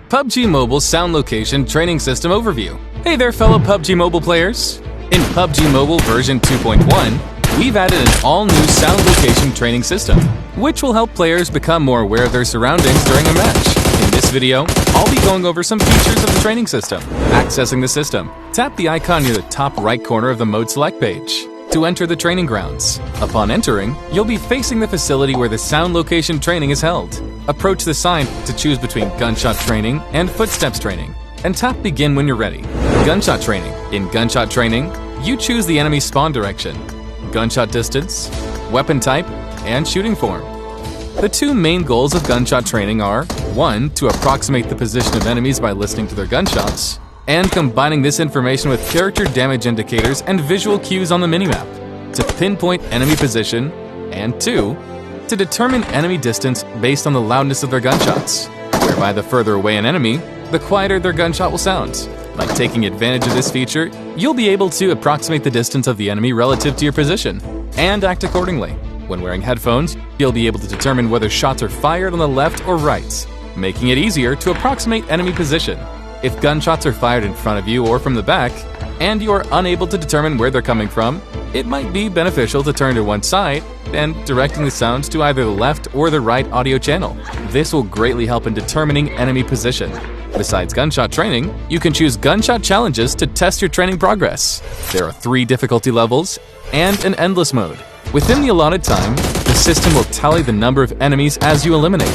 PUBG Mobile Sound Location Training System Overview. Hey there, fellow PUBG Mobile players! In PUBG Mobile version 2.1, we've added an all-new sound location training system, which will help players become more aware of their surroundings during a match. In this video, I'll be going over some features of the training system. Accessing the system, tap the icon near the top right corner of the Mode Select page to enter the training grounds. Upon entering, you'll be facing the facility where the sound location training is held. Approach the sign to choose between gunshot training and footsteps training, and tap begin when you're ready. Gunshot training. In gunshot training, you choose the enemy spawn direction, gunshot distance, weapon type, and shooting form. The two main goals of gunshot training are 1. To approximate the position of enemies by listening to their gunshots, and combining this information with character damage indicators and visual cues on the minimap to pinpoint enemy position, and 2. To determine enemy distance based on the loudness of their gunshots, whereby the further away an enemy, the quieter their gunshot will sound. By taking advantage of this feature, you'll be able to approximate the distance of the enemy relative to your position, and act accordingly. When wearing headphones, you'll be able to determine whether shots are fired on the left or right, making it easier to approximate enemy position. If gunshots are fired in front of you or from the back, and you are unable to determine where they're coming from, it might be beneficial to turn to one side and directing the sounds to either the left or the right audio channel. This will greatly help in determining enemy position. Besides gunshot training, you can choose gunshot challenges to test your training progress. There are 3 difficulty levels and an endless mode. Within the allotted time, the system will tally the number of enemies as you eliminate.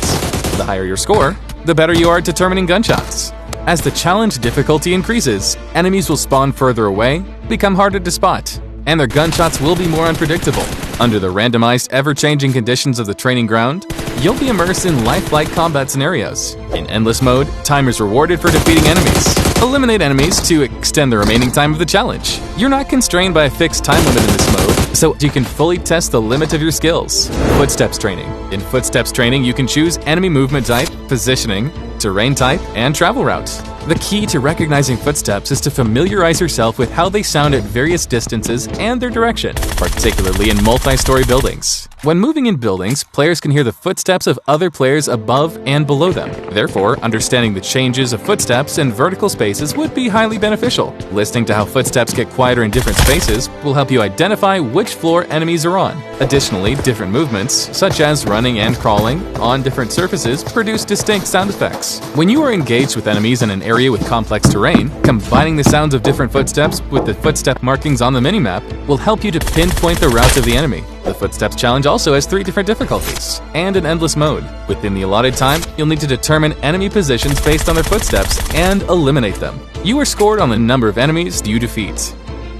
The higher your score, the better you are at determining gunshots. As the challenge difficulty increases, enemies will spawn further away, become harder to spot, and their gunshots will be more unpredictable. Under the randomized, ever-changing conditions of the training ground, you'll be immersed in lifelike combat scenarios. In endless mode, time is rewarded for defeating enemies. Eliminate enemies to extend the remaining time of the challenge. You're not constrained by a fixed time limit in this mode, so you can fully test the limit of your skills. Footsteps training. In footsteps training, you can choose enemy movement type, positioning, terrain type, and travel route. The key to recognizing footsteps is to familiarize yourself with how they sound at various distances and their direction, particularly in multi-story buildings. When moving in buildings, players can hear the footsteps of other players above and below them. Therefore, understanding the changes of footsteps in vertical spaces would be highly beneficial. Listening to how footsteps get quieter in different spaces will help you identify which floor enemies are on. Additionally, different movements, such as running and crawling, on different surfaces produce distinct sound effects. When you are engaged with enemies in an area with complex terrain, combining the sounds of different footsteps with the footstep markings on the minimap will help you to pinpoint the route of the enemy. The Footsteps Challenge also has 3 different difficulties and an endless mode. Within the allotted time, you'll need to determine enemy positions based on their footsteps and eliminate them. You are scored on the number of enemies you defeat.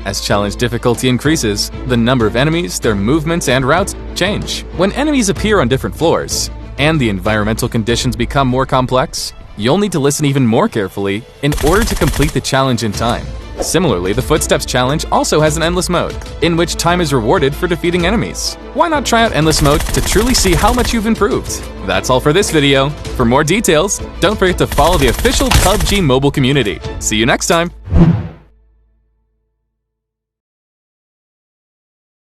As challenge difficulty increases, the number of enemies, their movements, and routes change. When enemies appear on different floors and the environmental conditions become more complex, you'll need to listen even more carefully in order to complete the challenge in time. Similarly, the Footsteps Challenge also has an endless mode, in which time is rewarded for defeating enemies. Why not try out endless mode to truly see how much you've improved? That's all for this video. For more details, don't forget to follow the official PUBG Mobile community. See you next time!